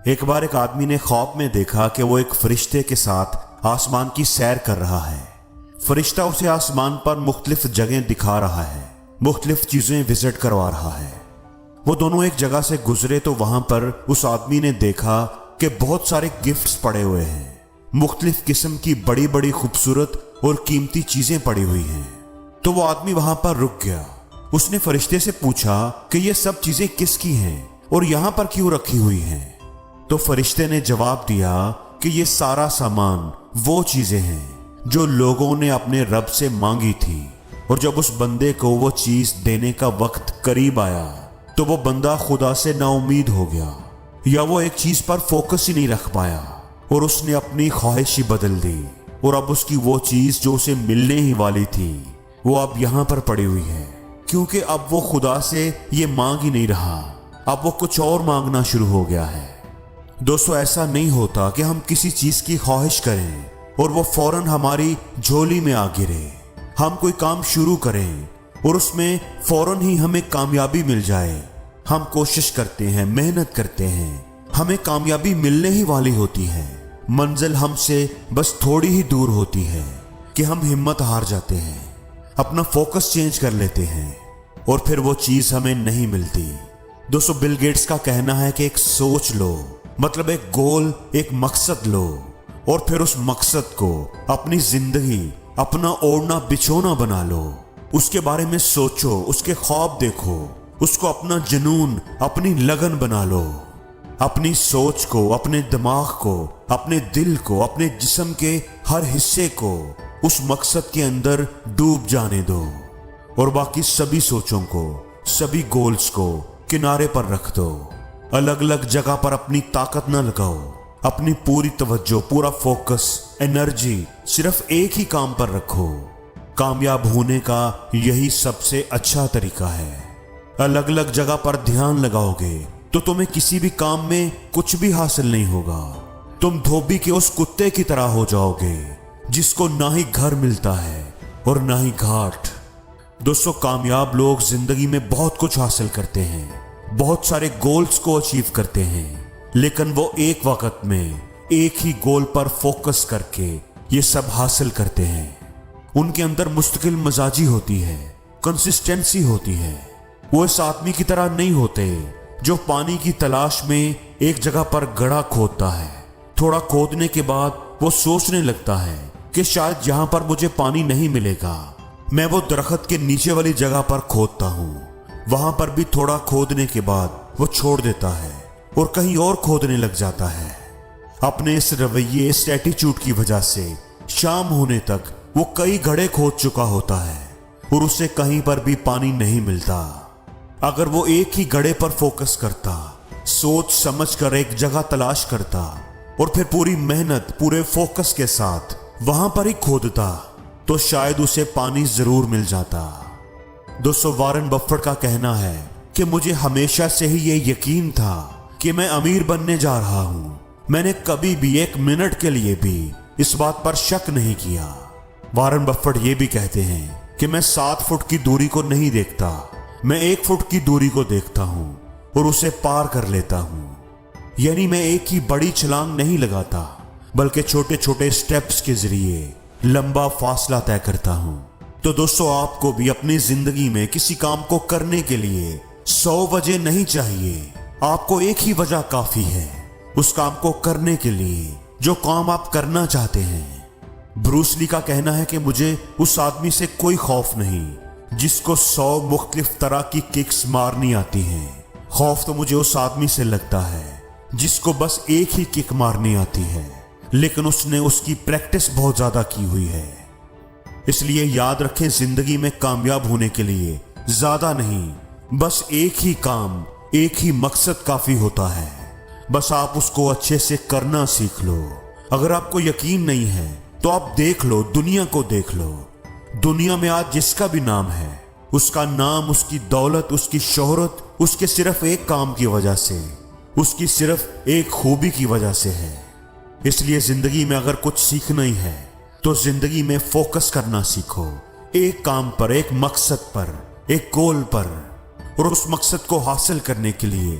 ایک بار ایک آدمی نے خواب میں دیکھا کہ وہ ایک فرشتے کے ساتھ آسمان کی سیر کر رہا ہے۔ فرشتہ اسے آسمان پر مختلف جگہیں دکھا رہا ہے، مختلف چیزیں وزٹ کروا رہا ہے۔ وہ دونوں ایک جگہ سے گزرے تو وہاں پر اس آدمی نے دیکھا کہ بہت سارے گفٹس پڑے ہوئے ہیں، مختلف قسم کی بڑی بڑی خوبصورت اور قیمتی چیزیں پڑی ہوئی ہیں۔ تو وہ آدمی وہاں پر رک گیا۔ اس نے فرشتے سے پوچھا کہ یہ سب چیزیں کس کی ہیں اور یہاں پر کیوں رکھی ہوئی ہیں؟ تو فرشتے نے جواب دیا کہ یہ سارا سامان وہ چیزیں ہیں جو لوگوں نے اپنے رب سے مانگی تھی، اور جب اس بندے کو وہ چیز دینے کا وقت قریب آیا تو وہ بندہ خدا سے نا امید ہو گیا، یا وہ ایک چیز پر فوکس ہی نہیں رکھ پایا اور اس نے اپنی خواہش ہی بدل دی، اور اب اس کی وہ چیز جو اسے ملنے ہی والی تھی وہ اب یہاں پر پڑی ہوئی ہے، کیونکہ اب وہ خدا سے یہ مانگ ہی نہیں رہا، اب وہ کچھ اور مانگنا شروع ہو گیا ہے۔ دوستو، ایسا نہیں ہوتا کہ ہم کسی چیز کی خواہش کریں اور وہ فوراً ہماری جھولی میں آ گرے۔ ہم کوئی کام شروع کریں اور اس میں فوراً ہی ہمیں کامیابی مل جائے۔ ہم کوشش کرتے ہیں، محنت کرتے ہیں، ہمیں کامیابی ملنے ہی والی ہوتی ہے، منزل ہم سے بس تھوڑی ہی دور ہوتی ہے کہ ہم ہمت ہار جاتے ہیں، اپنا فوکس چینج کر لیتے ہیں اور پھر وہ چیز ہمیں نہیں ملتی۔ دوستو، بل گیٹس کا کہنا ہے کہ ایک سوچ لو، مطلب ایک گول، ایک مقصد لو، اور پھر اس مقصد کو اپنی زندگی، اپنا اوڑھنا بچھونا بنا لو۔ اس کے بارے میں سوچو، اس کے خواب دیکھو، اس کو اپنا جنون، اپنی لگن بنا لو۔ اپنی سوچ کو، اپنے دماغ کو، اپنے دل کو، اپنے جسم کے ہر حصے کو اس مقصد کے اندر ڈوب جانے دو، اور باقی سبھی سوچوں کو، سبھی گولز کو کنارے پر رکھ دو۔ الگ الگ جگہ پر اپنی طاقت نہ لگاؤ، اپنی پوری توجہ، پورا فوکس، انرجی صرف ایک ہی کام پر رکھو۔ کامیاب ہونے کا یہی سب سے اچھا طریقہ ہے۔ الگ الگ جگہ پر دھیان لگاؤ گے تو تمہیں کسی بھی کام میں کچھ بھی حاصل نہیں ہوگا۔ تم دھوبی کے اس کتے کی طرح ہو جاؤ گے جس کو نہ ہی گھر ملتا ہے اور نہ ہی گھاٹ۔ دوستو، کامیاب لوگ زندگی میں بہت کچھ حاصل کرتے ہیں، بہت سارے گولز کو اچیو کرتے ہیں، لیکن وہ ایک وقت میں ایک ہی گول پر فوکس کر کے یہ سب حاصل کرتے ہیں۔ ان کے اندر مستقل مزاجی ہوتی ہے، کنسسٹنسی ہوتی ہے۔ وہ اس آدمی کی طرح نہیں ہوتے جو پانی کی تلاش میں ایک جگہ پر گڑھا کھودتا ہے، تھوڑا کھودنے کے بعد وہ سوچنے لگتا ہے کہ شاید یہاں پر مجھے پانی نہیں ملے گا، میں وہ درخت کے نیچے والی جگہ پر کھودتا ہوں۔ وہاں پر بھی تھوڑا کھودنے کے بعد وہ چھوڑ دیتا ہے اور کہیں اور کھودنے لگ جاتا ہے۔ اپنے اس رویے، اس ایٹیچیوڈ کی وجہ سے شام ہونے تک وہ کئی گھڑے کھود چکا ہوتا ہے اور اسے کہیں پر بھی پانی نہیں ملتا۔ اگر وہ ایک ہی گھڑے پر فوکس کرتا، سوچ سمجھ کر ایک جگہ تلاش کرتا اور پھر پوری محنت، پورے فوکس کے ساتھ وہاں پر ہی کھودتا، تو شاید اسے پانی ضرور مل جاتا۔ دوستو، وارن بفٹ کا کہنا ہے کہ مجھے ہمیشہ سے ہی یہ یقین تھا کہ میں امیر بننے جا رہا ہوں۔ میں نے کبھی بھی ایک منٹ کے لیے بھی اس بات پر شک نہیں کیا۔ وارن بفٹ یہ بھی کہتے ہیں کہ میں 7 فٹ کی دوری کو نہیں دیکھتا، میں 1 فٹ کی دوری کو دیکھتا ہوں اور اسے پار کر لیتا ہوں۔ یعنی میں ایک ہی بڑی چھلانگ نہیں لگاتا، بلکہ چھوٹے چھوٹے سٹیپس کے ذریعے لمبا فاصلہ طے کرتا ہوں۔ تو دوستو، آپ کو بھی اپنی زندگی میں کسی کام کو کرنے کے لیے 100 وجہ نہیں چاہیے، آپ کو ایک ہی وجہ کافی ہے اس کام کو کرنے کے لیے جو کام آپ کرنا چاہتے ہیں۔ بروس لی کا کہنا ہے کہ مجھے اس آدمی سے کوئی خوف نہیں جس کو 100 مختلف طرح کی ککس مارنی آتی ہیں۔ خوف تو مجھے اس آدمی سے لگتا ہے جس کو بس ایک ہی کک مارنی آتی ہے، لیکن اس نے اس کی پریکٹس بہت زیادہ کی ہوئی ہے۔ اس لیے یاد رکھیں، زندگی میں کامیاب ہونے کے لیے زیادہ نہیں، بس ایک ہی کام، ایک ہی مقصد کافی ہوتا ہے۔ بس آپ اس کو اچھے سے کرنا سیکھ لو۔ اگر آپ کو یقین نہیں ہے تو آپ دیکھ لو، دنیا کو دیکھ لو۔ دنیا میں آج جس کا بھی نام ہے، اس کا نام، اس کی دولت، اس کی شہرت اس کے صرف ایک کام کی وجہ سے، اس کی صرف ایک خوبی کی وجہ سے ہے۔ اس لیے زندگی میں اگر کچھ سیکھنا ہی ہے تو زندگی میں فوکس کرنا سیکھو، ایک کام پر، ایک مقصد پر، ایک گول پر، اور اس مقصد کو حاصل کرنے کے لیے